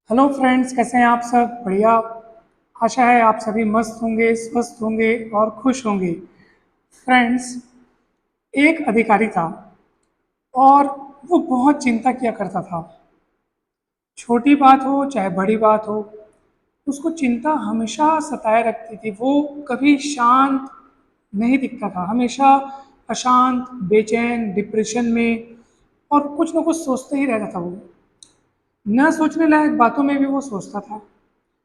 Hello friends, कैसे हैं आप सब? बढ़िया। आशा है आप सभी मस्त होंगे, स्वस्थ होंगे और खुश होंगे। फ्रेंड्स, एक अधिकारी था और वो बहुत चिंता किया करता था। छोटी बात हो चाहे बड़ी बात हो, उसको चिंता हमेशा सताए रखती थी। वो कभी शांत नहीं दिखता था, हमेशा अशांत, बेचैन, डिप्रेशन में और कुछ ना कुछ सोचते ही रहता था। वो न सोचने लायक बातों में भी वो सोचता था।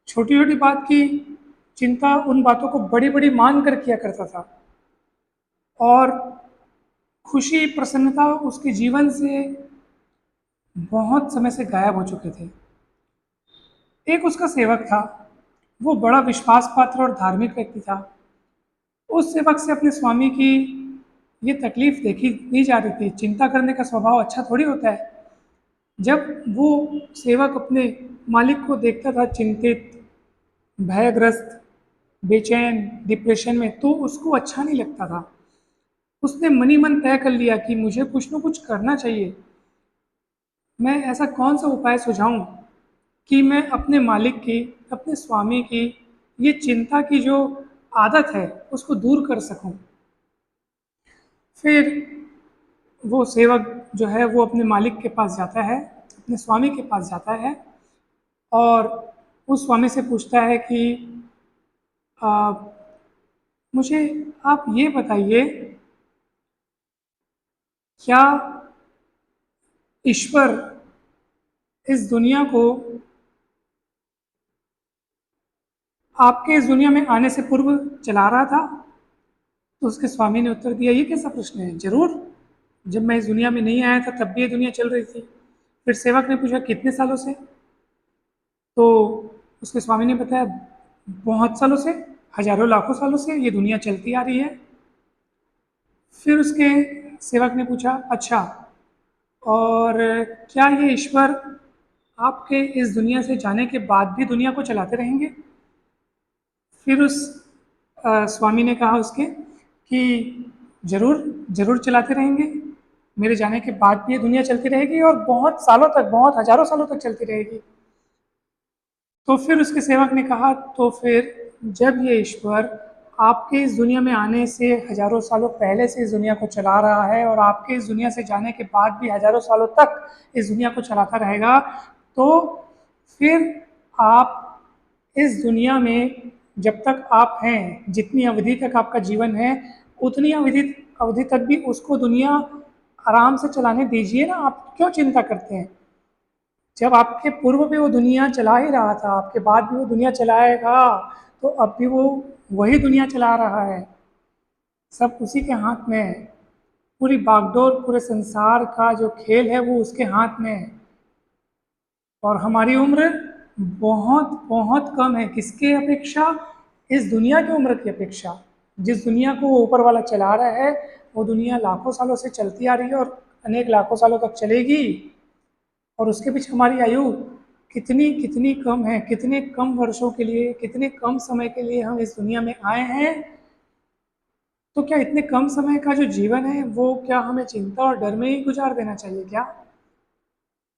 छोटी छोटी बात की चिंता उन बातों को बड़ी बड़ी मान कर किया करता था। और खुशी, प्रसन्नता उसके जीवन से बहुत समय से गायब हो चुके थे। एक उसका सेवक था, वो बड़ा विश्वास पात्र और धार्मिक व्यक्ति था। उस सेवक से अपने स्वामी की ये तकलीफ देखी दी जा रही थी। चिंता करने का स्वभाव अच्छा थोड़ी होता है। जब वो सेवक अपने मालिक को देखता था चिंतित, भयग्रस्त, बेचैन, डिप्रेशन में, तो उसको अच्छा नहीं लगता था। उसने मनी मन तय कर लिया कि मुझे कुछ न कुछ करना चाहिए। मैं ऐसा कौन सा उपाय सुझाऊं कि मैं अपने मालिक की, अपने स्वामी की ये चिंता की जो आदत है उसको दूर कर सकूं। फिर वो सेवक जो है वो अपने मालिक के पास जाता है, अपने स्वामी के पास जाता है और उस स्वामी से पूछता है कि आ, मुझे आप ये बताइए, क्या ईश्वर इस दुनिया को आपके इस दुनिया में आने से पूर्व चला रहा था? तो उसके स्वामी ने उत्तर दिया, ये कैसा प्रश्न है? जरूर, जब मैं इस दुनिया में नहीं आया था तब भी ये दुनिया चल रही थी। फिर सेवक ने पूछा, कितने सालों से? तो उसके स्वामी ने बताया, बहुत सालों से, हजारों लाखों सालों से ये दुनिया चलती आ रही है। फिर उसके सेवक ने पूछा, अच्छा, और क्या ये ईश्वर आपके इस दुनिया से जाने के बाद भी दुनिया को चलाते रहेंगे? फिर उस स्वामी ने कहा उसके कि जरूर, जरूर चलाते रहेंगे। मेरे जाने के बाद भी ये दुनिया चलती रहेगी और बहुत सालों तक, बहुत हजारों सालों तक चलती रहेगी। तो फिर उसके सेवक ने कहा, तो फिर जब ये ईश्वर आपके इस दुनिया में आने से हजारों सालों पहले से इस दुनिया को चला रहा है और आपके इस दुनिया से जाने के बाद भी हजारों सालों तक इस दुनिया को चलाता रहेगा, तो फिर आप इस दुनिया में जब तक आप हैं, जितनी अवधि तक आपका जीवन है, उतनी अवधि अवधि तक भी उसको दुनिया आराम से चलाने दीजिए ना। आप क्यों चिंता करते हैं? जब आपके पूर्व भी वो दुनिया चला ही रहा था, आपके बाद भी वो दुनिया चलाएगा, तो अब भी वो वही दुनिया चला रहा है। सब उसी के हाथ में है। पूरी बागडोर, पूरे संसार का जो खेल है वो उसके हाथ में है। और हमारी उम्र बहुत बहुत कम है, किसके अपेक्षा? इस दुनिया की उम्र की अपेक्षा। जिस दुनिया को वो ऊपर वाला चला रहा है, वो दुनिया लाखों सालों से चलती आ रही है और अनेक लाखों सालों तक चलेगी। और उसके पीछे हमारी आयु कितनी कितनी कम है। कितने कम वर्षों के लिए, कितने कम समय के लिए हम इस दुनिया में आए हैं। तो क्या इतने कम समय का जो जीवन है वो क्या हमें चिंता और डर में ही गुजार देना चाहिए क्या?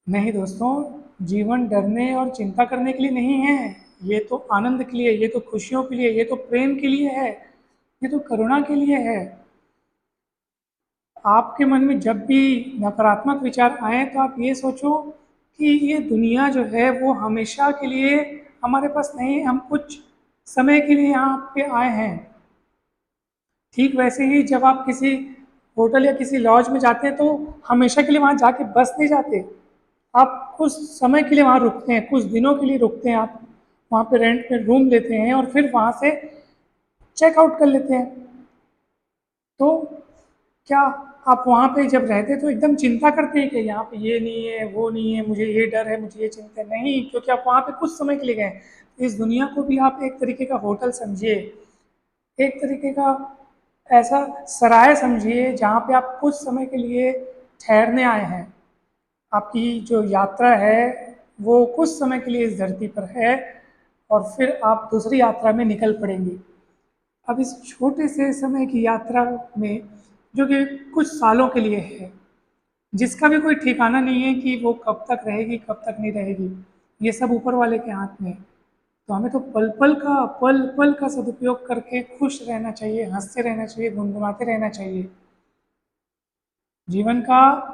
नहीं दोस्तों, जीवन डरने और चिंता करने के लिए नहीं है। ये तो आनंद के लिए, ये तो खुशियों के लिए, ये तो प्रेम के लिए है, ये तो करुणा के लिए है। आपके मन में जब भी नकारात्मक विचार आए तो आप ये सोचो कि ये दुनिया जो है वो हमेशा के लिए हमारे पास नहीं है, हम कुछ समय के लिए यहाँ पे आए हैं। ठीक वैसे ही जब आप किसी होटल या किसी लॉज में जाते हैं तो हमेशा के लिए वहाँ जाके बस नहीं जाते। आप कुछ समय के लिए वहाँ रुकते हैं, कुछ दिनों के लिए रुकते हैं। आप वहाँ पे रेंट पे रूम लेते हैं और फिर वहाँ से चेकआउट कर लेते हैं। तो क्या आप वहाँ पे जब रहते तो एकदम चिंता करते हैं कि यहाँ पे ये नहीं है, वो नहीं है, मुझे ये डर है, मुझे ये चिंता है? नहीं, क्योंकि आप वहाँ पे कुछ समय के लिए गए। इस दुनिया को भी आप एक तरीके का होटल समझिए, एक तरीके का ऐसा सराय समझिए जहाँ पे आप कुछ समय के लिए ठहरने आए हैं। आपकी जो यात्रा है वो कुछ समय के लिए इस धरती पर है और फिर आप दूसरी यात्रा में निकल पड़ेंगे। अब इस छोटे से समय की यात्रा में, जो कि कुछ सालों के लिए है, जिसका भी कोई ठिकाना नहीं है कि वो कब तक रहेगी, कब तक नहीं रहेगी, ये सब ऊपर वाले के हाथ में है। तो हमें तो पल पल का सदुपयोग करके खुश रहना चाहिए, हंसते रहना चाहिए, गुनगुनाते रहना चाहिए। जीवन का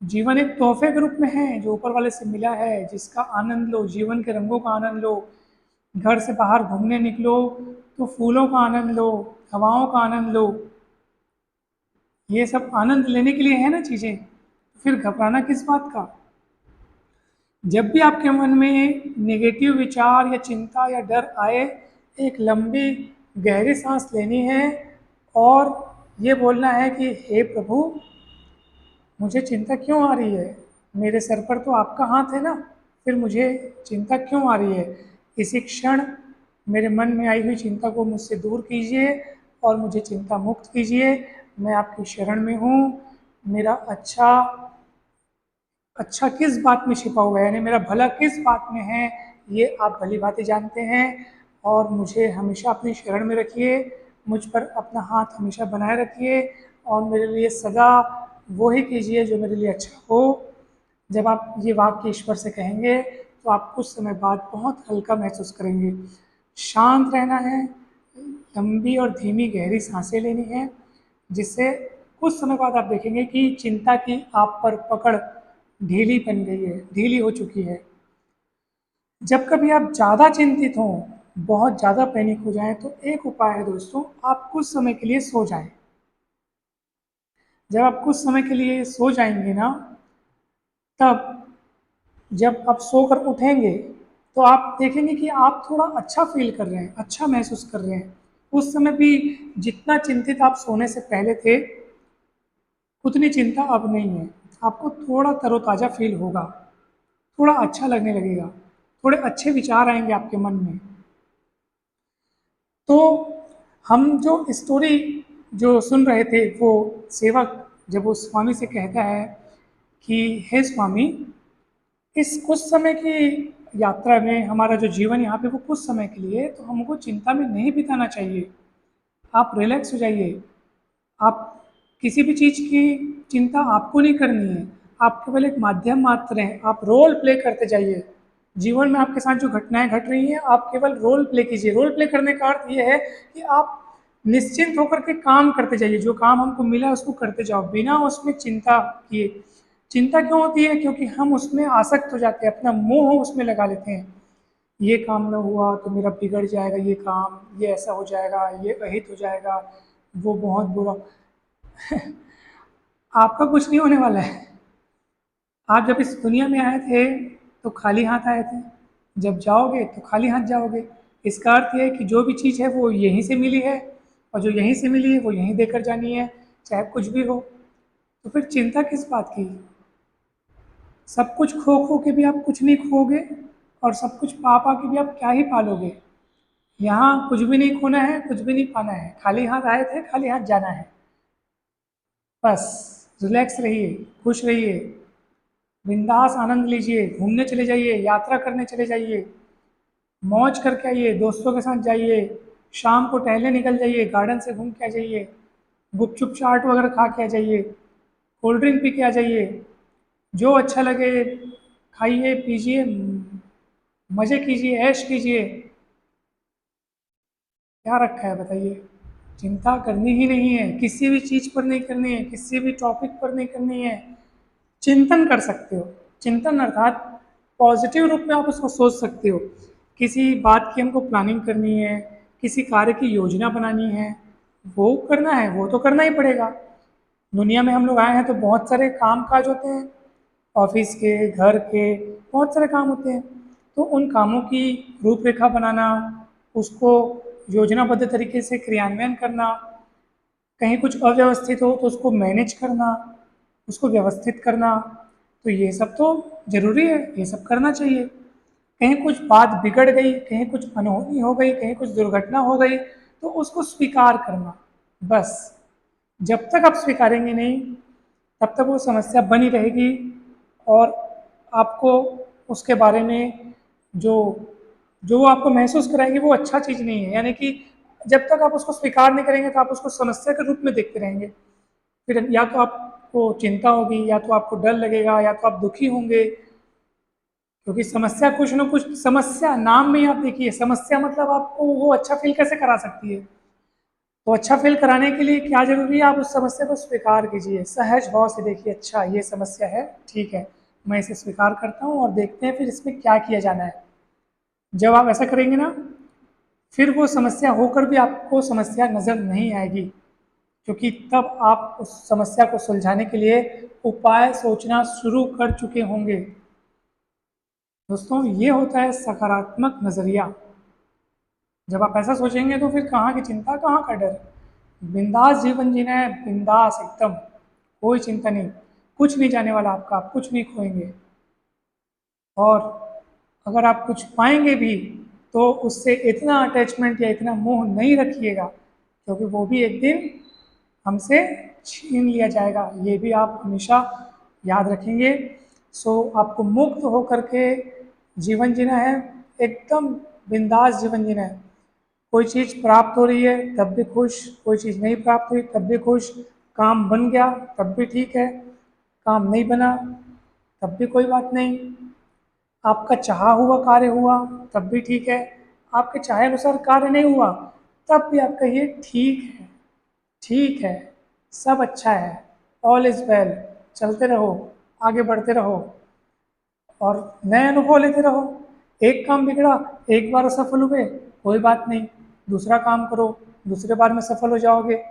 जीवन एक तोहफे के रूप में है जो ऊपर वाले से मिला है, जिसका आनंद लो, जीवन के रंगों का आनंद लो। घर से बाहर घूमने निकलो तो फूलों का आनंद लो, हवाओं का आनंद लो। ये सब आनंद लेने के लिए है ना चीज़ें, फिर घबराना किस बात का। जब भी आपके मन में नेगेटिव विचार या चिंता या डर आए, एक लंबी गहरी सांस लेनी है और ये बोलना है कि हे प्रभु, मुझे चिंता क्यों आ रही है? मेरे सर पर तो आपका हाथ है ना, फिर मुझे चिंता क्यों आ रही है? इसी क्षण मेरे मन में आई हुई चिंता को मुझसे दूर कीजिए और मुझे चिंता मुक्त कीजिए। मैं आपकी शरण में हूँ। मेरा अच्छा किस बात में छिपा हुआ है, यानी मेरा भला किस बात में है, ये आप भली भांति जानते हैं। और मुझे हमेशा अपनी शरण में रखिए, मुझ पर अपना हाथ हमेशा बनाए रखिए और मेरे लिए सदा वो ही कीजिए जो मेरे लिए अच्छा हो। जब आप ये वाक्य ईश्वर से कहेंगे तो आप कुछ समय बाद बहुत हल्का महसूस करेंगे। शांत रहना है, लंबी और धीमी गहरी सांसें लेनी है, जिससे कुछ समय बाद आप देखेंगे कि चिंता की आप पर पकड़ ढीली बन गई है, ढीली हो चुकी है। जब कभी आप ज़्यादा चिंतित हों, बहुत ज़्यादा पैनिक हो जाएं, तो एक उपाय है दोस्तों, आप कुछ समय के लिए सो जाएं। जब आप कुछ समय के लिए सो जाएंगे ना, तब जब आप सोकर उठेंगे तो आप देखेंगे कि आप थोड़ा अच्छा फील कर रहे हैं, अच्छा महसूस कर रहे हैं। उस समय भी जितना चिंतित आप सोने से पहले थे, उतनी चिंता अब नहीं है। आपको थोड़ा तरोताज़ा फील होगा, थोड़ा अच्छा लगने लगेगा, थोड़े अच्छे विचार आएंगे आपके मन में। तो हम जो स्टोरी जो सुन रहे थे, वो सेवक जब वो स्वामी से कहता है कि हे स्वामी, इस कुछ समय की यात्रा में हमारा जो जीवन यहाँ पे वो कुछ समय के लिए है, तो हमको चिंता में नहीं बिताना चाहिए। आप रिलैक्स हो जाइए। आप किसी भी चीज़ की चिंता आपको नहीं करनी है, आप केवल एक माध्यम मात्र हैं। आप रोल प्ले करते जाइए। जीवन में आपके साथ जो घटनाएं घट रही हैं, आप केवल रोल प्ले कीजिए। रोल प्ले करने का अर्थ ये है कि आप निश्चिंत होकर के काम करते जाइए। जो काम हमको मिला है उसको करते जाओ बिना उसमें चिंता किए। चिंता क्यों होती है? क्योंकि हम उसमें आसक्त हो जाते हैं, अपना मोह उसमें लगा लेते हैं। ये काम ना हुआ तो मेरा बिगड़ जाएगा, ये काम, ये ऐसा हो जाएगा, ये अहित हो जाएगा, वो बहुत बुरा। आपका कुछ नहीं होने वाला है। आप जब इस दुनिया में आए थे तो खाली हाथ आए थे, जब जाओगे तो खाली हाथ जाओगे। इसका अर्थ ये है कि जो भी चीज़ है वो यहीं से मिली है, और जो यहीं से मिली है वो यहीं देकर जानी है, चाहे कुछ भी हो। तो फिर चिंता किस बात की? सब कुछ खो के भी आप कुछ नहीं खोगे, और सब कुछ पा के भी आप क्या ही पालोगे। यहाँ कुछ भी नहीं खोना है, कुछ भी नहीं पाना है। खाली हाथ आए थे, खाली हाथ जाना है। बस रिलैक्स रहिए, खुश रहिए, बिंदास आनंद लीजिए, घूमने चले जाइए, यात्रा करने चले जाइए, मौज करके आइए, दोस्तों के साथ जाइए, शाम को टहलने निकल जाइए, गार्डन से घूम के आ जाइए, गुपचुप चाट वगैरह खा के आ जाइए, कोल्ड ड्रिंक पी के आ जाइए, जो अच्छा लगे खाइए पीजिए, मज़े कीजिए, ऐश कीजिए। क्या रखा है बताइए? चिंता करनी ही नहीं है, किसी भी चीज़ पर नहीं करनी है, किसी भी टॉपिक पर नहीं करनी है। चिंतन कर सकते हो। चिंतन अर्थात पॉजिटिव रूप में आप उसको सोच सकते हो। किसी बात की हमको प्लानिंग करनी है, किसी कार्य की योजना बनानी है, वो करना है, वो तो करना ही पड़ेगा। दुनिया में हम लोग आए हैं तो बहुत सारे काम काज होते हैं, ऑफिस के, घर के, बहुत सारे काम होते हैं। तो उन कामों की रूपरेखा बनाना, उसको योजनाबद्ध तरीके से क्रियान्वयन करना, कहीं कुछ अव्यवस्थित हो तो उसको मैनेज करना, उसको व्यवस्थित करना, तो ये सब तो ज़रूरी है, ये सब करना चाहिए। कहीं कुछ बात बिगड़ गई, कहीं कुछ अनहोनी हो गई, कहीं कुछ दुर्घटना हो गई, तो उसको स्वीकार करना। बस जब तक आप स्वीकारेंगे नहीं, तब तक वो समस्या बनी रहेगी, और आपको उसके बारे में जो जो वो आपको महसूस कराएगी वो अच्छा चीज़ नहीं है। यानी कि जब तक आप उसको स्वीकार नहीं करेंगे तो आप उसको समस्या के रूप में देखते रहेंगे। फिर या तो आपको चिंता होगी, या तो आपको डर लगेगा, या तो आप दुखी होंगे। क्योंकि समस्या कुछ न कुछ, समस्या नाम में ही आप देखिए, समस्या मतलब आपको वो अच्छा फील कैसे करा सकती है। तो अच्छा फील कराने के लिए क्या जरूरी है, आप उस समस्या को स्वीकार कीजिए, सहज भाव से देखिए, अच्छा ये समस्या है, ठीक है, मैं इसे स्वीकार करता हूँ और देखते हैं फिर इसमें क्या किया जाना है। जब आप ऐसा करेंगे ना, फिर वो समस्या होकर भी आपको समस्या नज़र नहीं आएगी, क्योंकि तब आप उस समस्या को सुलझाने के लिए उपाय सोचना शुरू कर चुके होंगे। दोस्तों, ये होता है सकारात्मक नज़रिया। जब आप ऐसा सोचेंगे तो फिर कहाँ की चिंता, कहाँ का डर। बिंदास जीवन जीना है, बिंदास एकदम, कोई चिंता नहीं, कुछ नहीं जाने वाला आपका, आप कुछ नहीं खोएंगे। और अगर आप कुछ पाएंगे भी तो उससे इतना अटैचमेंट या इतना मोह नहीं रखिएगा, क्योंकि वो भी एक दिन हमसे छीन लिया जाएगा, ये भी आप हमेशा याद रखेंगे। सो आपको मुक्त होकर के जीवन जीना है, एकदम बिंदास जीवन जीना है। कोई चीज़ प्राप्त हो रही है तब भी खुश, कोई चीज़ नहीं प्राप्त हुई तब भी खुश, काम बन गया तब भी ठीक है, काम नहीं बना तब भी कोई बात नहीं, आपका चाहा हुआ कार्य हुआ तब भी ठीक है, आपके चाहे अनुसार कार्य नहीं हुआ तब भी आप कहिए ठीक है, ठीक है, सब अच्छा है, ऑल इज वेल, चलते रहो, आगे बढ़ते रहो और नए अनुभव लेते रहो। एक काम बिगड़ा, एक बार असफल हुए, कोई बात नहीं, दूसरा काम करो, दूसरे बार में सफल हो जाओगे।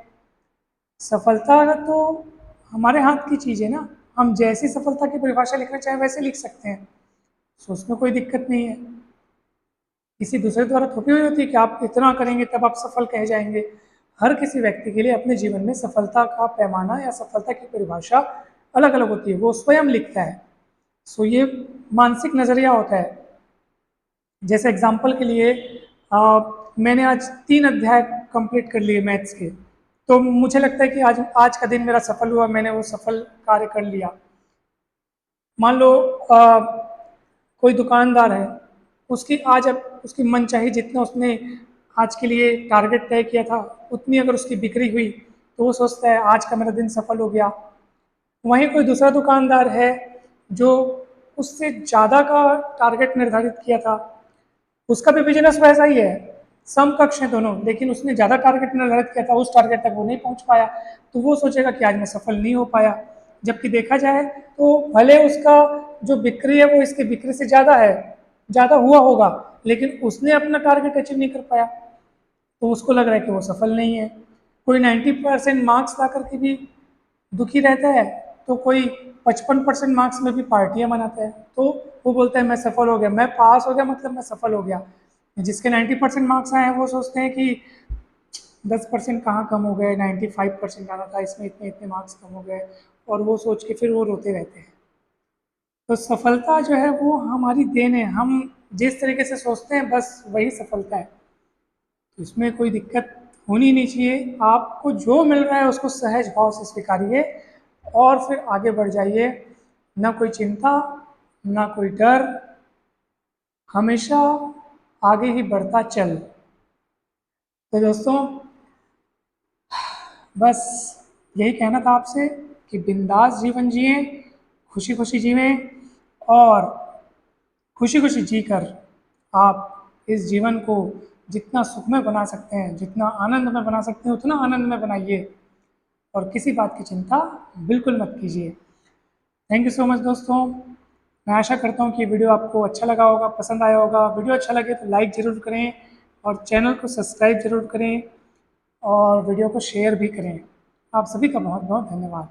सफलता तो हमारे हाथ की चीज़ है ना, हम जैसी सफलता की परिभाषा लिखना चाहें वैसे लिख सकते हैं, तो उसमें कोई दिक्कत नहीं है। किसी दूसरे द्वारा थोपी हुई होती है कि आप इतना करेंगे तब आप सफल कहे जाएंगे। हर किसी व्यक्ति के लिए अपने जीवन में सफलता का पैमाना या सफलता की परिभाषा अलग अलग होती है, वो स्वयं लिखता है। सो ये मानसिक नज़रिया होता है। जैसे एग्जाम्पल के लिए मैंने आज 3 अध्याय कंप्लीट कर लिए मैथ्स के, तो मुझे लगता है कि आज आज का दिन मेरा सफल हुआ, मैंने वो सफल कार्य कर लिया। मान लो कोई दुकानदार है, उसकी आज अब उसकी मनचाही जितना उसने आज के लिए टारगेट तय किया था उतनी अगर उसकी बिक्री हुई तो वो सोचता है आज का मेरा दिन सफल हो गया। वहीं कोई दूसरा दुकानदार है जो उससे ज़्यादा का टारगेट निर्धारित किया था, उसका भी बिजनेस वैसा ही है, समकक्ष है दोनों, लेकिन उसने ज़्यादा टारगेट निर्धारित किया था, उस टारगेट तक वो नहीं पहुंच पाया, तो वो सोचेगा कि आज मैं सफल नहीं हो पाया। जबकि देखा जाए तो भले उसका जो बिक्री है वो इसकी बिक्री से ज़्यादा है, ज़्यादा हुआ होगा, लेकिन उसने अपना टारगेट अचीव नहीं कर पाया, तो उसको लग रहा है कि वो सफल नहीं है। कोई 90% मार्क्स ला करके भी दुखी रहता है, तो कोई 55% मार्क्स में भी पार्टियां मनाता है, तो वो बोलता है मैं सफल हो गया, मैं पास हो गया मतलब मैं सफल हो गया। जिसके 90% मार्क्स आए हैं वो सोचते हैं कि 10% कहाँ कम हो गए, 95% आना था, इसमें इतने इतने मार्क्स कम हो गए, और वो सोच के फिर वो रोते रहते हैं। तो सफलता जो है वो हमारी देन है, हम जिस तरीके से सोचते हैं बस वही सफलता है, तो इसमें कोई दिक्कत होनी नहीं चाहिए। आपको जो मिल रहा है उसको सहज भाव से स्वीकारिए और फिर आगे बढ़ जाइए, ना कोई चिंता, ना कोई डर, हमेशा आगे ही बढ़ता चल। तो दोस्तों, बस यही कहना था आपसे कि बिंदास जीवन जिएं, खुशी खुशी जीवें, और खुशी खुशी जीकर आप इस जीवन को जितना सुखमय बना सकते हैं, जितना आनंदमय बना सकते हैं, उतना आनंदमय बनाइए और किसी बात की चिंता बिल्कुल मत कीजिए। थैंक यू सो मच दोस्तों। मैं आशा करता हूँ कि वीडियो आपको अच्छा लगा होगा, पसंद आया होगा। वीडियो अच्छा लगे तो लाइक ज़रूर करें और चैनल को सब्सक्राइब ज़रूर करें और वीडियो को शेयर भी करें। आप सभी का बहुत बहुत धन्यवाद।